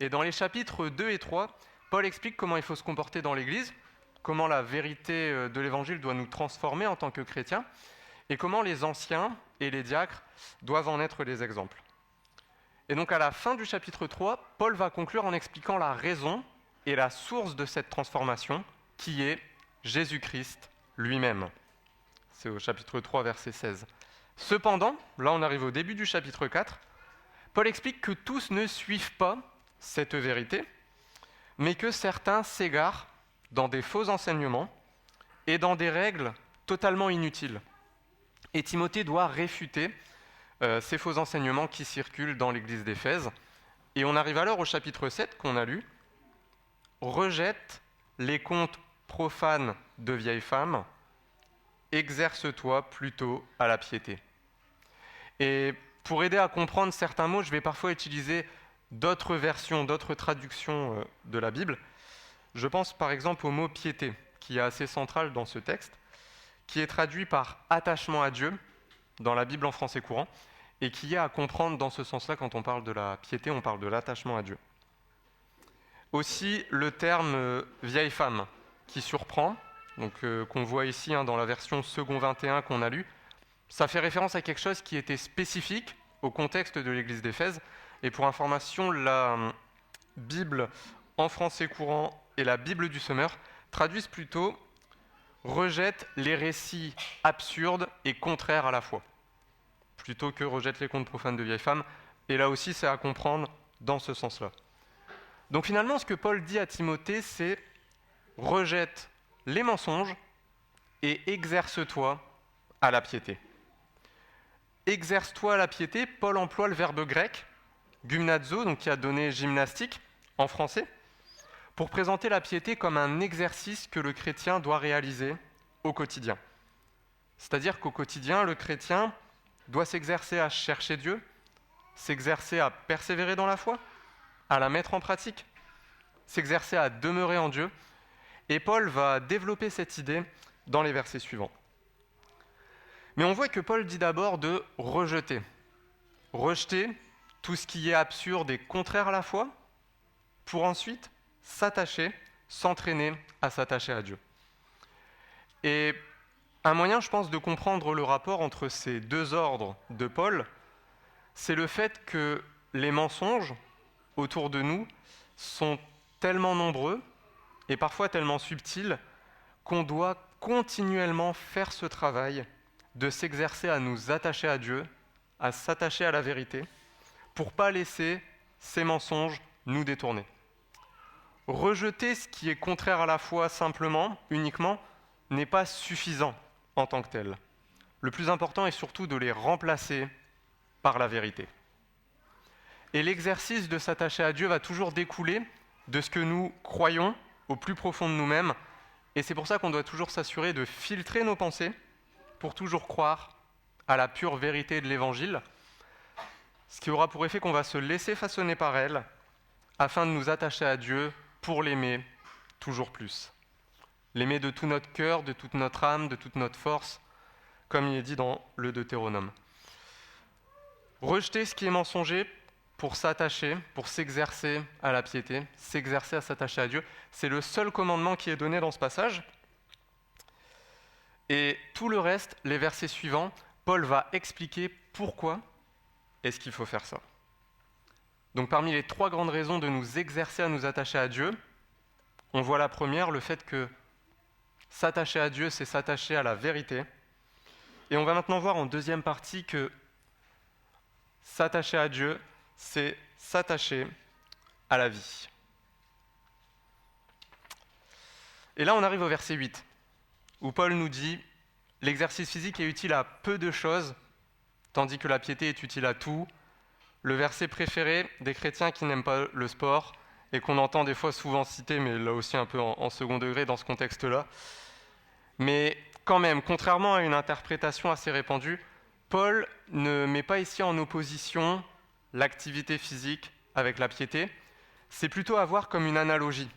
Et dans les chapitres 2 et 3, Paul explique comment il faut se comporter dans l'Église, comment la vérité de l'Évangile doit nous transformer en tant que chrétiens, et comment les anciens et les diacres doivent en être les exemples. Et donc à la fin du chapitre 3, Paul va conclure en expliquant la raison et la source de cette transformation, qui est Jésus-Christ lui-même. C'est au chapitre 3, verset 16. Cependant, là on arrive au début du chapitre 4, Paul explique que tous ne suivent pas cette vérité, mais que certains s'égarent dans des faux enseignements et dans des règles totalement inutiles. Et Timothée doit réfuter ces faux enseignements qui circulent dans l'église d'Éphèse. Et on arrive alors au chapitre 7 qu'on a lu. « Rejette les contes profanes de vieilles femmes, exerce-toi plutôt à la piété. » Et pour aider à comprendre certains mots, je vais parfois utiliser d'autres versions, d'autres traductions de la Bible. Je pense par exemple au mot « piété », qui est assez central dans ce texte, qui est traduit par « attachement à Dieu » dans la Bible en français courant, et qui est à comprendre dans ce sens-là, quand on parle de la piété, on parle de l'attachement à Dieu. Aussi, le terme « vieille femme » qui surprend, donc, qu'on voit ici dans la version second 21 qu'on a lue, ça fait référence à quelque chose qui était spécifique au contexte de l'église d'Éphèse. Et pour information, la Bible en français courant et la Bible du Semeur traduisent plutôt « rejette les récits absurdes et contraires à la foi », plutôt que « rejette les contes profanes de vieilles femmes ». Et là aussi, c'est à comprendre dans ce sens-là. Donc finalement, ce que Paul dit à Timothée, c'est « rejette les mensonges et exerce-toi à la piété ». Exerce-toi à la piété, Paul emploie le verbe grec gymnazo, donc qui a donné gymnastique en français, pour présenter la piété comme un exercice que le chrétien doit réaliser au quotidien. C'est-à-dire qu'au quotidien, le chrétien doit s'exercer à chercher Dieu, s'exercer à persévérer dans la foi, à la mettre en pratique, s'exercer à demeurer en Dieu. Et Paul va développer cette idée dans les versets suivants. Mais on voit que Paul dit d'abord de rejeter. Rejeter tout ce qui est absurde et contraire à la foi, pour ensuite s'attacher, s'entraîner à s'attacher à Dieu. Et un moyen, je pense, de comprendre le rapport entre ces deux ordres de Paul, c'est le fait que les mensonges autour de nous sont tellement nombreux et parfois tellement subtils qu'on doit continuellement faire ce travail de s'exercer à nous attacher à Dieu, à s'attacher à la vérité, pour ne pas laisser ces mensonges nous détourner. Rejeter ce qui est contraire à la foi simplement, uniquement, n'est pas suffisant en tant que tel. Le plus important est surtout de les remplacer par la vérité. Et l'exercice de s'attacher à Dieu va toujours découler de ce que nous croyons au plus profond de nous-mêmes, et c'est pour ça qu'on doit toujours s'assurer de filtrer nos pensées pour toujours croire à la pure vérité de l'Évangile, ce qui aura pour effet qu'on va se laisser façonner par elle afin de nous attacher à Dieu pour l'aimer toujours plus. L'aimer de tout notre cœur, de toute notre âme, de toute notre force, comme il est dit dans le Deutéronome. Rejeter ce qui est mensonger pour s'attacher, pour s'exercer à la piété, s'exercer à s'attacher à Dieu, c'est le seul commandement qui est donné dans ce passage. Et tout le reste, les versets suivants, Paul va expliquer pourquoi est-ce qu'il faut faire ça. Donc parmi les 3 grandes raisons de nous exercer à nous attacher à Dieu, on voit la première, le fait que s'attacher à Dieu, c'est s'attacher à la vérité. Et on va maintenant voir en deuxième partie que s'attacher à Dieu, c'est s'attacher à la vie. Et là, on arrive au verset 8, où Paul nous dit « L'exercice physique est utile à peu de choses, tandis que la piété est utile à tout. » Le verset préféré des chrétiens qui n'aiment pas le sport, et qu'on entend des fois souvent citer, mais là aussi un peu en second degré dans ce contexte-là. Mais quand même, contrairement à une interprétation assez répandue, Paul ne met pas ici en opposition l'activité physique avec la piété, c'est plutôt à voir comme une analogie.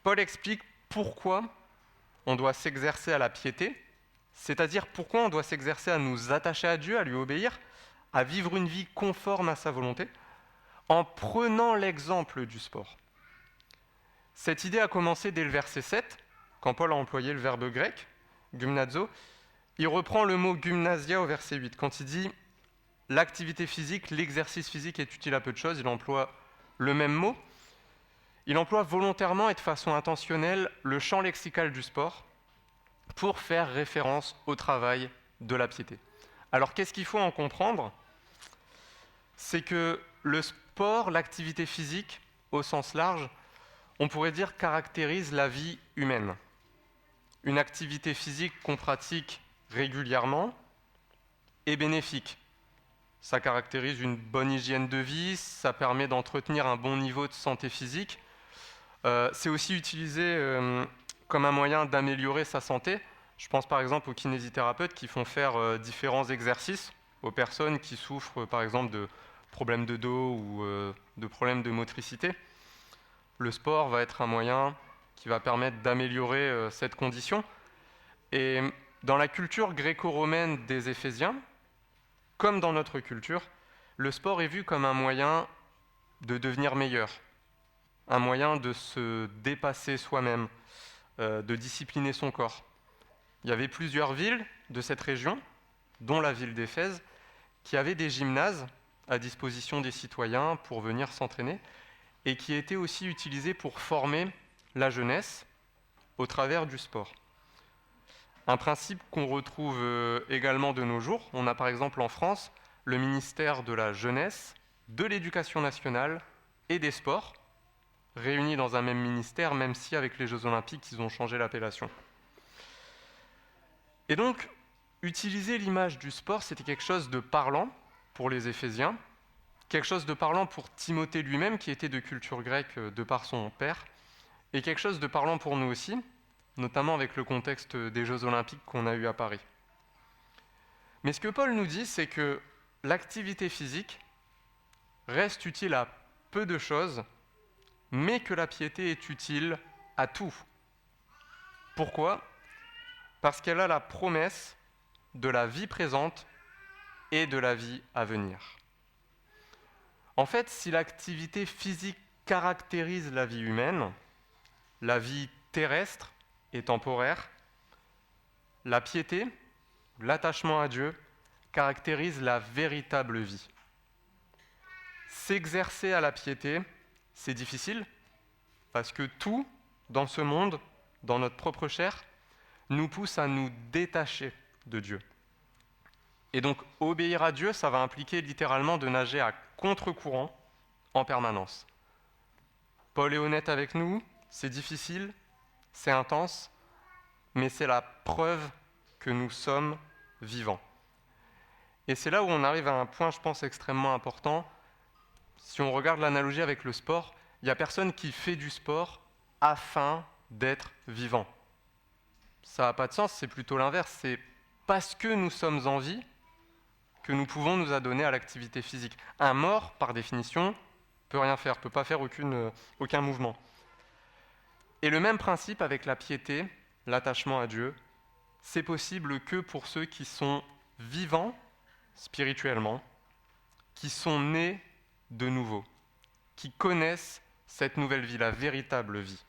Paul explique pourquoi on doit s'exercer à la piété, c'est-à-dire pourquoi on doit s'exercer à nous attacher à Dieu, à lui obéir, à vivre une vie conforme à sa volonté, en prenant l'exemple du sport. Cette idée a commencé dès le verset 7, quand Paul a employé le verbe grec, gymnazo. Il reprend le mot gymnasia au verset 8, quand il dit « l'activité physique, l'exercice physique est utile à peu de choses », il emploie le même mot. Il emploie volontairement et de façon intentionnelle le champ lexical du sport pour faire référence au travail de la piété. Alors qu'est-ce qu'il faut en comprendre ? C'est que le sport, l'activité physique, au sens large, on pourrait dire caractérise la vie humaine. Une activité physique qu'on pratique régulièrement est bénéfique. Ça caractérise une bonne hygiène de vie, ça permet d'entretenir un bon niveau de santé physique. C'est aussi utilisé comme un moyen d'améliorer sa santé. Je pense par exemple aux kinésithérapeutes qui font faire différents exercices aux personnes qui souffrent par exemple de problèmes de dos ou de problèmes de motricité. Le sport va être un moyen qui va permettre d'améliorer cette condition. Et dans la culture gréco-romaine des Éphésiens, comme dans notre culture, le sport est vu comme un moyen de devenir meilleur, un moyen de se dépasser soi-même, de discipliner son corps. Il y avait plusieurs villes de cette région, dont la ville d'Éphèse, qui avaient des gymnases à disposition des citoyens pour venir s'entraîner et qui étaient aussi utilisés pour former la jeunesse au travers du sport. Un principe qu'on retrouve également de nos jours. On a par exemple en France le ministère de la Jeunesse, de l'Éducation nationale et des Sports, réunis dans un même ministère, même si avec les Jeux Olympiques, ils ont changé l'appellation. Et donc, utiliser l'image du sport, c'était quelque chose de parlant pour les Éphésiens, quelque chose de parlant pour Timothée lui-même, qui était de culture grecque de par son père, et quelque chose de parlant pour nous aussi, notamment avec le contexte des Jeux Olympiques qu'on a eu à Paris. Mais ce que Paul nous dit, c'est que l'activité physique reste utile à peu de choses, mais que la piété est utile à tout. Pourquoi ? Parce qu'elle a la promesse de la vie présente et de la vie à venir. En fait, si l'activité physique caractérise la vie humaine, la vie terrestre et temporaire, la piété, l'attachement à Dieu, caractérise la véritable vie. S'exercer à la piété, c'est difficile, parce que tout, dans ce monde, dans notre propre chair, nous pousse à nous détacher de Dieu. Et donc, obéir à Dieu, ça va impliquer littéralement de nager à contre-courant en permanence. Paul est honnête avec nous, c'est difficile, c'est intense, mais c'est la preuve que nous sommes vivants. Et c'est là où on arrive à un point, je pense, extrêmement important. Si on regarde l'analogie avec le sport, il n'y a personne qui fait du sport afin d'être vivant. Ça n'a pas de sens, c'est plutôt l'inverse. C'est parce que nous sommes en vie que nous pouvons nous adonner à l'activité physique. Un mort, par définition, ne peut rien faire, ne peut pas faire aucun mouvement. Et le même principe avec la piété, l'attachement à Dieu, c'est possible que pour ceux qui sont vivants spirituellement, qui sont nés de nouveau, qui connaissent cette nouvelle vie, la véritable vie.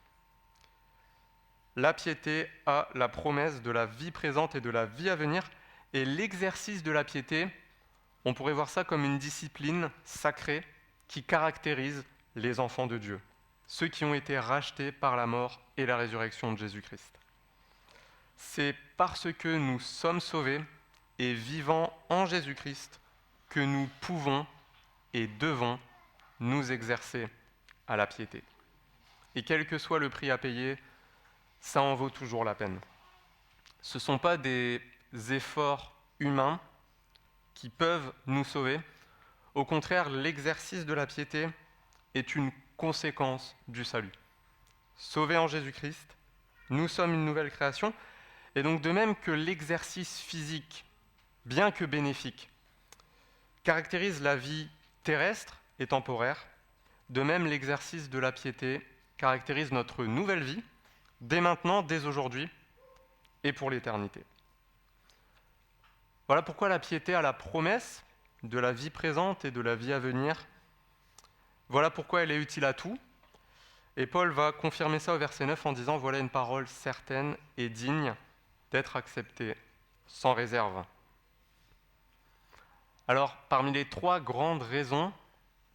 La piété a la promesse de la vie présente et de la vie à venir, et l'exercice de la piété, on pourrait voir ça comme une discipline sacrée qui caractérise les enfants de Dieu, ceux qui ont été rachetés par la mort et la résurrection de Jésus-Christ. C'est parce que nous sommes sauvés et vivants en Jésus-Christ que nous pouvons et devons nous exercer à la piété. Et quel que soit le prix à payer, ça en vaut toujours la peine. Ce ne sont pas des efforts humains qui peuvent nous sauver. Au contraire, l'exercice de la piété est une conséquence du salut. Sauvés en Jésus-Christ, nous sommes une nouvelle création, et donc de même que l'exercice physique, bien que bénéfique, caractérise la vie terrestre et temporaire, de même l'exercice de la piété caractérise notre nouvelle vie, dès maintenant, dès aujourd'hui, et pour l'éternité. Voilà pourquoi la piété a la promesse de la vie présente et de la vie à venir. Voilà pourquoi elle est utile à tout. Et Paul va confirmer ça au verset 9 en disant « Voilà une parole certaine et digne d'être acceptée, sans réserve. » Alors, parmi les 3 grandes raisons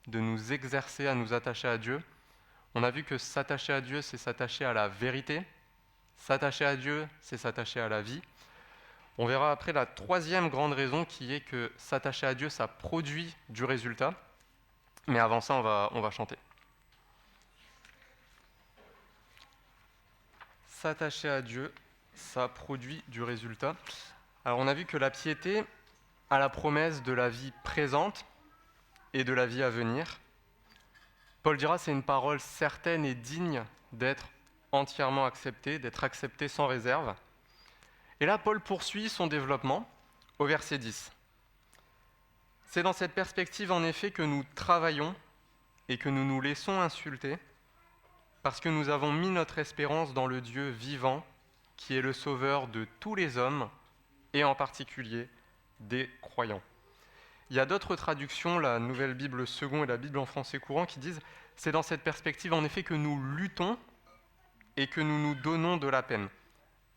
de nous exercer à nous attacher à Dieu, on a vu que s'attacher à Dieu, c'est s'attacher à la vérité. S'attacher à Dieu, c'est s'attacher à la vie. On verra après la 3e grande raison qui est que s'attacher à Dieu, ça produit du résultat. Mais avant ça, on va chanter. S'attacher à Dieu, ça produit du résultat. Alors on a vu que la piété a la promesse de la vie présente et de la vie à venir. Paul dira c'est une parole certaine et digne d'être entièrement acceptée, d'être acceptée sans réserve. Et là, Paul poursuit son développement au verset 10. C'est dans cette perspective en effet que nous travaillons et que nous nous laissons insulter, parce que nous avons mis notre espérance dans le Dieu vivant, qui est le sauveur de tous les hommes, et en particulier des croyants. Il y a d'autres traductions, la Nouvelle Bible Second et la Bible en français courant, qui disent « C'est dans cette perspective en effet que nous luttons et que nous nous donnons de la peine ».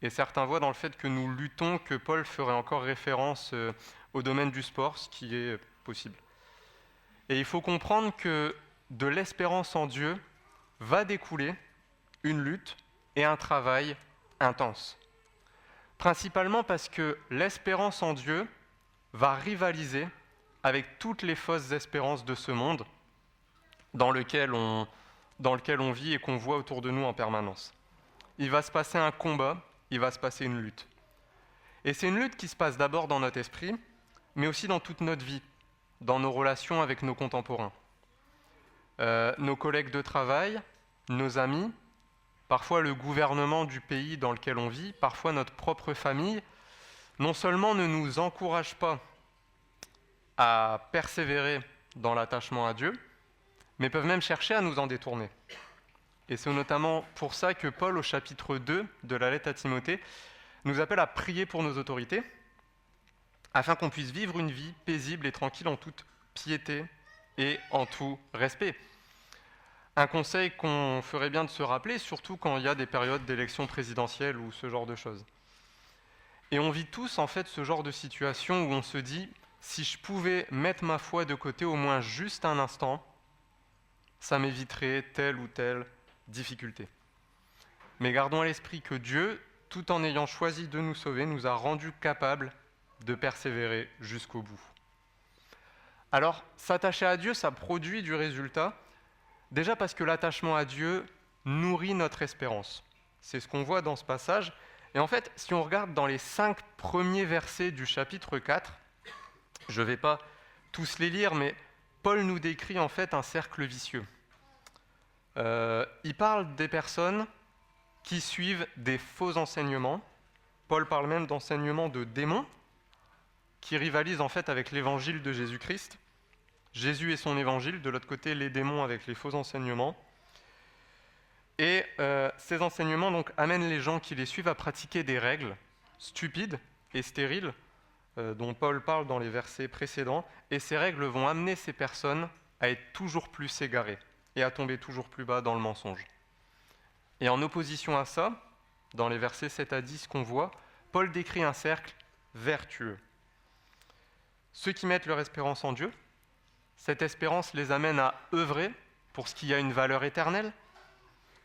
Et certains voient dans le fait que nous luttons que Paul ferait encore référence au domaine du sport, ce qui est possible. Et il faut comprendre que de l'espérance en Dieu va découler une lutte et un travail intense. Principalement parce que l'espérance en Dieu va rivaliser avec toutes les fausses espérances de ce monde dans lequel on vit et qu'on voit autour de nous en permanence. Il va se passer un combat, il va se passer une lutte. Et c'est une lutte qui se passe d'abord dans notre esprit, mais aussi dans toute notre vie, dans nos relations avec nos contemporains. Nos collègues de travail, nos amis, parfois le gouvernement du pays dans lequel on vit, parfois notre propre famille, non seulement ne nous encouragent pas à persévérer dans l'attachement à Dieu, mais peuvent même chercher à nous en détourner. Et c'est notamment pour ça que Paul, au chapitre 2 de la lettre à Timothée, nous appelle à prier pour nos autorités, afin qu'on puisse vivre une vie paisible et tranquille en toute piété et en tout respect. Un conseil qu'on ferait bien de se rappeler, surtout quand il y a des périodes d'élections présidentielles ou ce genre de choses. Et on vit tous en fait ce genre de situation où on se dit « si je pouvais mettre ma foi de côté au moins juste un instant, ça m'éviterait telle ou telle difficulté. » Mais gardons à l'esprit que Dieu, tout en ayant choisi de nous sauver, nous a rendus capables de persévérer jusqu'au bout. Alors, s'attacher à Dieu, ça produit du résultat, déjà parce que l'attachement à Dieu nourrit notre espérance. C'est ce qu'on voit dans ce passage. Et en fait, si on regarde dans les 5 premiers versets du chapitre 4, je ne vais pas tous les lire, mais Paul nous décrit en fait un cercle vicieux. Il parle des personnes qui suivent des faux enseignements. Paul parle même d'enseignements de démons qui rivalisent en fait avec l'évangile de Jésus-Christ. Jésus et son évangile, de l'autre côté les démons avec les faux enseignements. Et ces enseignements donc, amènent les gens qui les suivent à pratiquer des règles stupides et stériles, dont Paul parle dans les versets précédents, et ces règles vont amener ces personnes à être toujours plus égarées et à tomber toujours plus bas dans le mensonge. Et en opposition à ça, dans les versets 7 à 10 qu'on voit, Paul décrit un cercle vertueux. Ceux qui mettent leur espérance en Dieu, cette espérance les amène à œuvrer pour ce qui a une valeur éternelle,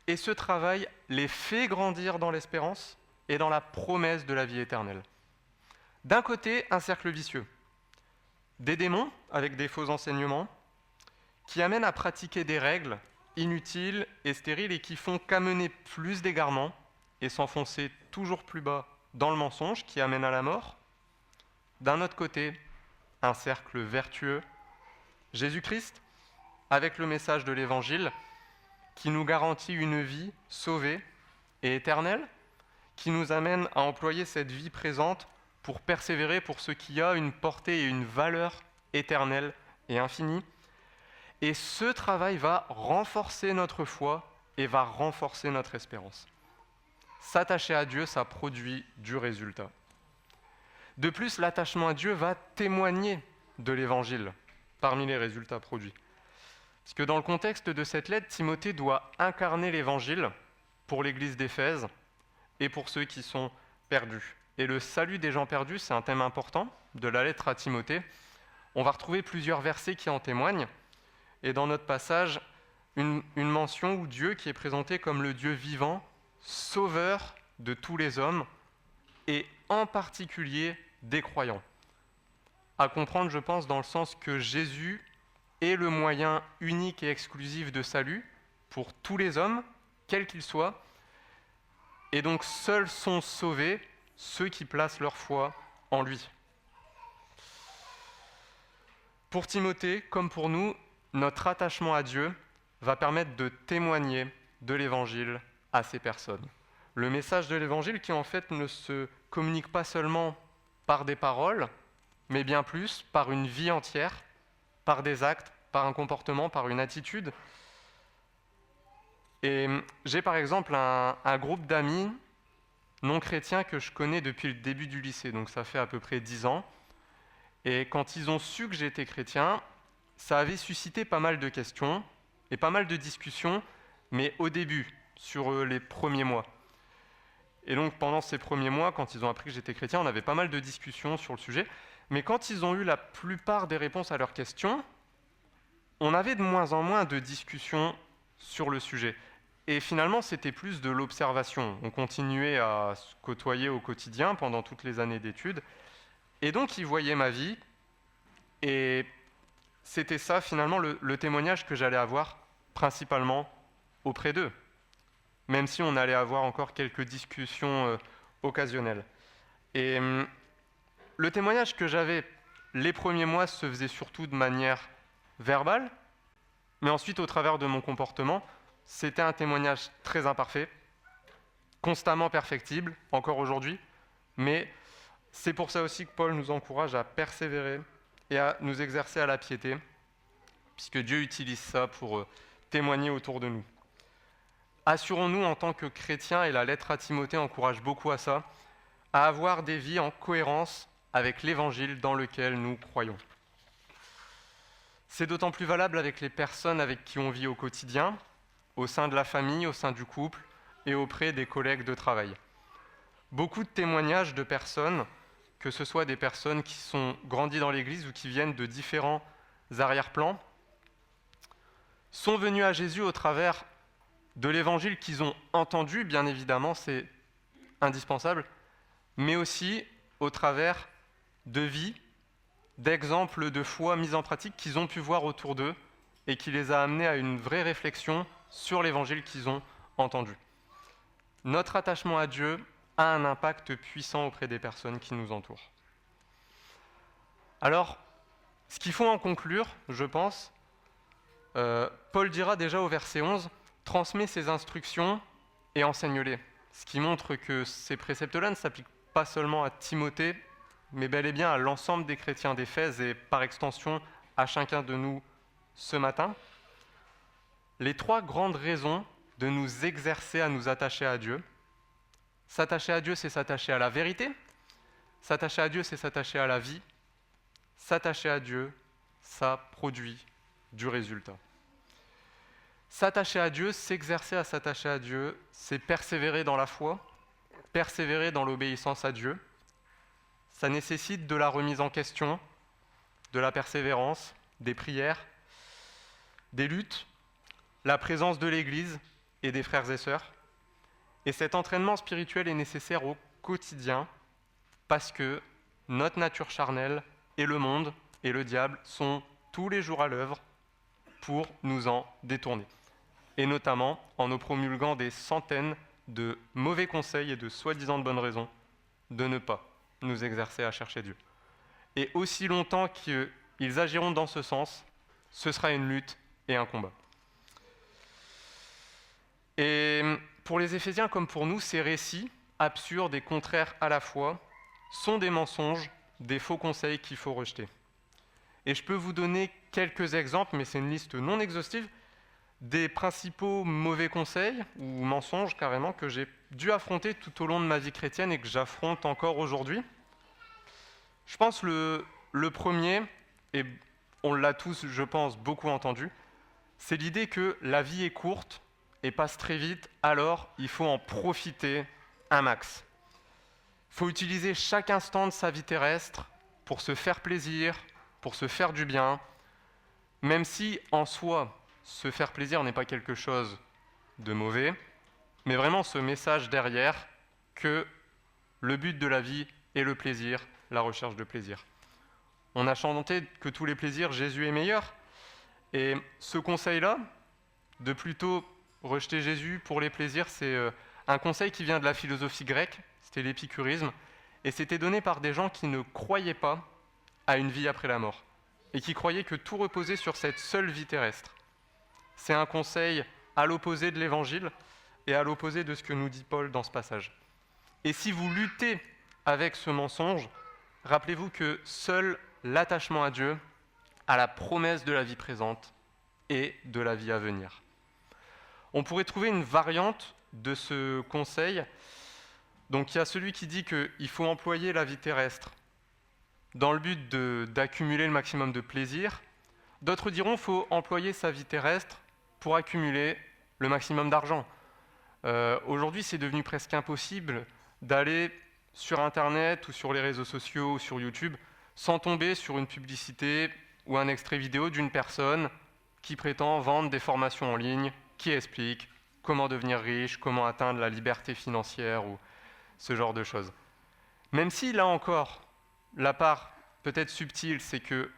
et ce travail les fait grandir dans l'espérance et dans la promesse de la vie éternelle. D'un côté, un cercle vicieux. Des démons avec des faux enseignements qui amènent à pratiquer des règles inutiles et stériles et qui font qu'amener plus d'égarements et s'enfoncer toujours plus bas dans le mensonge qui amène à la mort. D'un autre côté, un cercle vertueux. Jésus-Christ, avec le message de l'Évangile, qui nous garantit une vie sauvée et éternelle, qui nous amène à employer cette vie présente pour persévérer pour ce qui a une portée et une valeur éternelle et infinie. Et ce travail va renforcer notre foi et va renforcer notre espérance. S'attacher à Dieu, ça produit du résultat. De plus, l'attachement à Dieu va témoigner de l'Évangile parmi les résultats produits. Parce que dans le contexte de cette lettre, Timothée doit incarner l'Évangile pour l'Église d'Éphèse et pour ceux qui sont perdus. Et le salut des gens perdus, c'est un thème important de la lettre à Timothée. On va retrouver plusieurs versets qui en témoignent. Et dans notre passage, une mention où Dieu qui est présenté comme le Dieu vivant, sauveur de tous les hommes, et en particulier des croyants. À comprendre, je pense, dans le sens que Jésus est le moyen unique et exclusif de salut pour tous les hommes, quels qu'ils soient, et donc seuls sont sauvés ceux qui placent leur foi en lui. Pour Timothée, comme pour nous, notre attachement à Dieu va permettre de témoigner de l'Évangile à ces personnes. Le message de l'Évangile qui en fait ne se communique pas seulement par des paroles, mais bien plus par une vie entière, par des actes, par un comportement, par une attitude. Et j'ai par exemple un groupe d'amis non chrétiens que je connais depuis le début du lycée, donc ça fait à peu près 10 ans. Et quand ils ont su que j'étais chrétien, ça avait suscité pas mal de questions et pas mal de discussions, mais au début, sur les premiers mois. Et donc pendant ces premiers mois, quand ils ont appris que j'étais chrétien, on avait pas mal de discussions sur le sujet. Mais quand ils ont eu la plupart des réponses à leurs questions, on avait de moins en moins de discussions sur le sujet. Et finalement, c'était plus de l'observation. On continuait à se côtoyer au quotidien pendant toutes les années d'études. Et donc, ils voyaient ma vie. Et c'était ça, finalement, le témoignage que j'allais avoir principalement auprès d'eux. Même si on allait avoir encore quelques discussions occasionnelles. Et le témoignage que j'avais les premiers mois se faisait surtout de manière verbale, mais ensuite, au travers de mon comportement, c'était un témoignage très imparfait, constamment perfectible, encore aujourd'hui, mais c'est pour ça aussi que Paul nous encourage à persévérer et à nous exercer à la piété, puisque Dieu utilise ça pour témoigner autour de nous. Assurons-nous en tant que chrétiens, et la lettre à Timothée encourage beaucoup à ça, à avoir des vies en cohérence avec l'évangile dans lequel nous croyons. C'est d'autant plus valable avec les personnes avec qui on vit au quotidien, au sein de la famille, au sein du couple et auprès des collègues de travail. Beaucoup de témoignages de personnes, que ce soit des personnes qui sont grandies dans l'Église ou qui viennent de différents arrière-plans, sont venus à Jésus au travers de l'Évangile qu'ils ont entendu, bien évidemment, c'est indispensable, mais aussi au travers de vies, d'exemples de foi mis en pratique qu'ils ont pu voir autour d'eux et qui les a amenés à une vraie réflexion sur l'Évangile qu'ils ont entendu. Notre attachement à Dieu a un impact puissant auprès des personnes qui nous entourent. Alors, ce qu'il faut en conclure, je pense, Paul dira déjà au verset 11, « Transmets ces instructions et enseigne-les », ce qui montre que ces préceptes-là ne s'appliquent pas seulement à Timothée, mais bel et bien à l'ensemble des chrétiens d'Éphèse et par extension à chacun de nous ce matin. Les 3 grandes raisons de nous exercer à nous attacher à Dieu. S'attacher à Dieu, c'est s'attacher à la vérité. S'attacher à Dieu, c'est s'attacher à la vie. S'attacher à Dieu, ça produit du résultat. S'attacher à Dieu, s'exercer à s'attacher à Dieu, c'est persévérer dans la foi, persévérer dans l'obéissance à Dieu. Ça nécessite de la remise en question, de la persévérance, des prières, des luttes, la présence de l'Église et des frères et sœurs. Et cet entraînement spirituel est nécessaire au quotidien parce que notre nature charnelle et le monde et le diable sont tous les jours à l'œuvre pour nous en détourner. Et notamment en nous promulguant des centaines de mauvais conseils et de soi-disant de bonnes raisons de ne pas nous exercer à chercher Dieu. Et aussi longtemps qu'ils agiront dans ce sens, ce sera une lutte et un combat. Et pour les Éphésiens comme pour nous, ces récits, absurdes et contraires à la foi, sont des mensonges, des faux conseils qu'il faut rejeter. Et je peux vous donner quelques exemples, mais c'est une liste non exhaustive, des principaux mauvais conseils, ou mensonges carrément, que j'ai dû affronter tout au long de ma vie chrétienne et que j'affronte encore aujourd'hui. Je pense le premier, et on l'a tous, je pense, beaucoup entendu, c'est l'idée que la vie est courte et passe très vite, alors il faut en profiter un max. Il faut utiliser chaque instant de sa vie terrestre pour se faire plaisir, pour se faire du bien, même si en soi, se faire plaisir n'est pas quelque chose de mauvais, mais vraiment ce message derrière que le but de la vie est le plaisir, la recherche de plaisir. On a chanté que tous les plaisirs, Jésus est meilleur, et ce conseil-là, de plutôt rejeter Jésus pour les plaisirs, c'est un conseil qui vient de la philosophie grecque, c'était l'épicurisme, et c'était donné par des gens qui ne croyaient pas à une vie après la mort, et qui croyaient que tout reposait sur cette seule vie terrestre. C'est un conseil à l'opposé de l'Évangile et à l'opposé de ce que nous dit Paul dans ce passage. Et si vous luttez avec ce mensonge, rappelez-vous que seul l'attachement à Dieu a la promesse de la vie présente et de la vie à venir. On pourrait trouver une variante de ce conseil. Donc il y a celui qui dit qu'il faut employer la vie terrestre dans le but d'accumuler le maximum de plaisir. D'autres diront qu'il faut employer sa vie terrestre pour accumuler le maximum d'argent. Aujourd'hui, c'est devenu presque impossible d'aller sur Internet ou sur les réseaux sociaux ou sur YouTube sans tomber sur une publicité ou un extrait vidéo d'une personne qui prétend vendre des formations en ligne, qui explique comment devenir riche, comment atteindre la liberté financière ou ce genre de choses. Même si, là encore, la part peut-être subtile, c'est que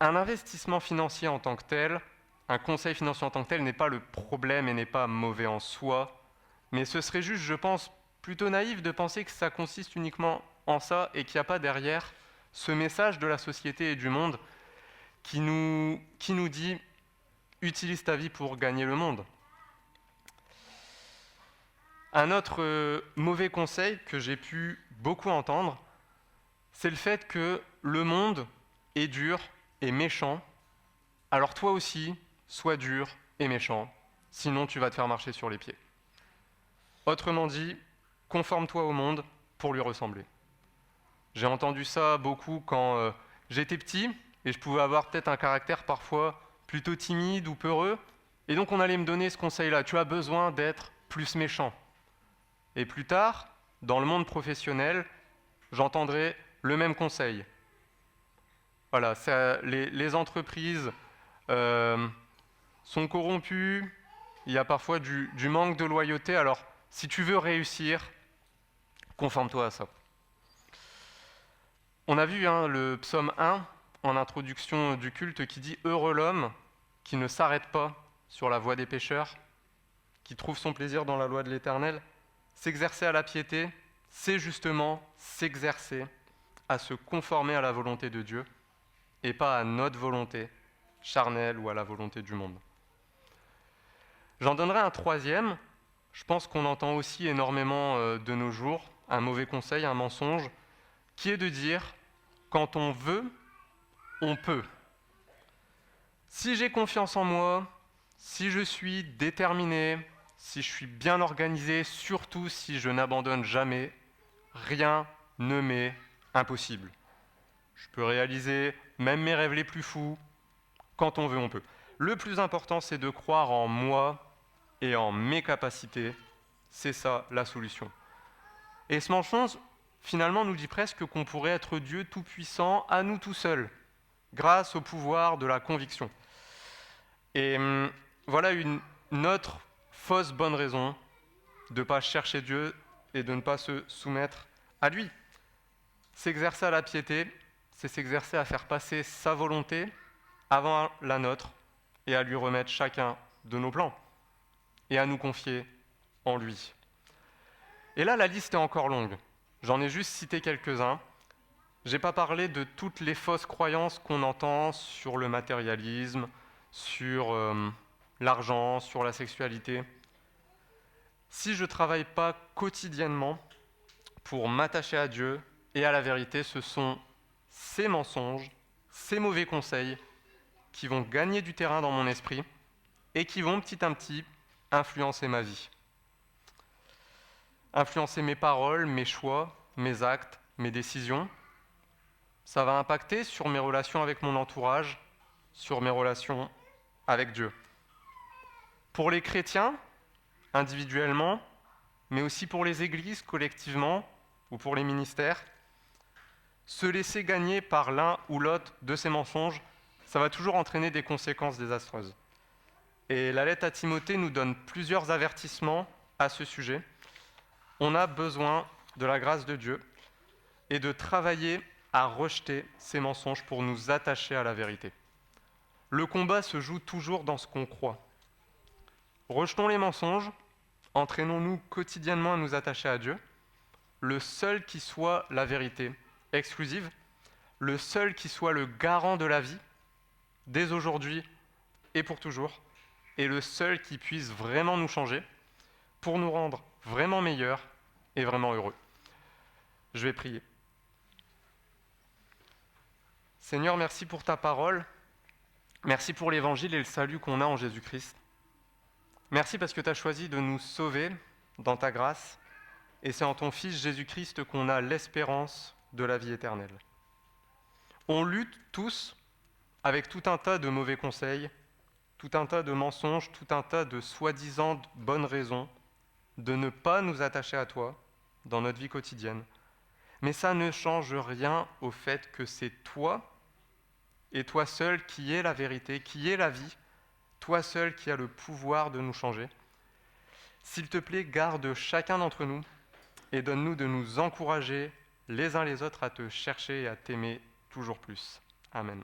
un investissement financier en tant que tel, un conseil financier en tant que tel n'est pas le problème et n'est pas mauvais en soi, mais ce serait juste, je pense, plutôt naïf de penser que ça consiste uniquement en ça et qu'il n'y a pas derrière ce message de la société et du monde qui nous dit « utilise ta vie pour gagner le monde ». Un autre mauvais conseil que j'ai pu beaucoup entendre, c'est le fait que le monde est dur et méchant, alors toi aussi, sois dur et méchant, sinon tu vas te faire marcher sur les pieds. Autrement dit, conforme-toi au monde pour lui ressembler. J'ai entendu ça beaucoup quand j'étais petit, et je pouvais avoir peut-être un caractère parfois plutôt timide ou peureux, et donc on allait me donner ce conseil-là, tu as besoin d'être plus méchant. Et plus tard, dans le monde professionnel, j'entendrai le même conseil. Voilà, les entreprises sont corrompues, il y a parfois du manque de loyauté, alors si tu veux réussir, conforme-toi à ça. On a vu le psaume 1 en introduction du culte qui dit « Heureux l'homme qui ne s'arrête pas sur la voie des pécheurs, qui trouve son plaisir dans la loi de l'Éternel ». S'exercer à la piété, c'est justement s'exercer à se conformer à la volonté de Dieu et pas à notre volonté charnelle ou à la volonté du monde. J'en donnerai un troisième, je pense qu'on entend aussi énormément de nos jours, un mauvais conseil, un mensonge, qui est de dire « quand on veut, on peut ». Si j'ai confiance en moi, si je suis déterminé, si je suis bien organisé, surtout si je n'abandonne jamais, rien ne m'est impossible. Je peux réaliser même mes rêves les plus fous. Quand on veut, on peut. Le plus important, c'est de croire en moi et en mes capacités. C'est ça la solution. Et ce mensonge, finalement, nous dit presque qu'on pourrait être Dieu tout-puissant à nous tout seuls, grâce au pouvoir de la conviction. Et voilà une autre fausse bonne raison de ne pas chercher Dieu et de ne pas se soumettre à lui. S'exercer à la piété, c'est s'exercer à faire passer sa volonté avant la nôtre et à lui remettre chacun de nos plans et à nous confier en lui. Et là, la liste est encore longue. J'en ai juste cité quelques-uns. Je n'ai pas parlé de toutes les fausses croyances qu'on entend sur le matérialisme, sur l'argent, sur la sexualité. Si je ne travaille pas quotidiennement pour m'attacher à Dieu et à la vérité, ce sont ces mensonges, ces mauvais conseils qui vont gagner du terrain dans mon esprit et qui vont petit à petit influencer ma vie. Influencer mes paroles, mes choix, mes actes, mes décisions. Ça va impacter sur mes relations avec mon entourage, sur mes relations avec Dieu. Pour les chrétiens, individuellement, mais aussi pour les églises collectivement ou pour les ministères, se laisser gagner par l'un ou l'autre de ces mensonges, ça va toujours entraîner des conséquences désastreuses. Et la lettre à Timothée nous donne plusieurs avertissements à ce sujet. On a besoin de la grâce de Dieu et de travailler à rejeter ces mensonges pour nous attacher à la vérité. Le combat se joue toujours dans ce qu'on croit. Rejetons les mensonges, entraînons-nous quotidiennement à nous attacher à Dieu, le seul qui soit la vérité exclusive, le seul qui soit le garant de la vie, dès aujourd'hui et pour toujours, et le seul qui puisse vraiment nous changer, pour nous rendre vraiment meilleurs et vraiment heureux. Je vais prier. Seigneur, merci pour ta parole, merci pour l'évangile et le salut qu'on a en Jésus-Christ. Merci parce que tu as choisi de nous sauver dans ta grâce, et c'est en ton Fils Jésus-Christ qu'on a l'espérance de la vie éternelle. On lutte tous avec tout un tas de mauvais conseils, tout un tas de mensonges, tout un tas de soi-disant bonnes raisons de ne pas nous attacher à toi dans notre vie quotidienne. Mais ça ne change rien au fait que c'est toi et toi seul qui es la vérité, qui est la vie, toi seul qui as le pouvoir de nous changer. S'il te plaît, garde chacun d'entre nous et donne-nous de nous encourager les uns les autres à te chercher et à t'aimer toujours plus. Amen.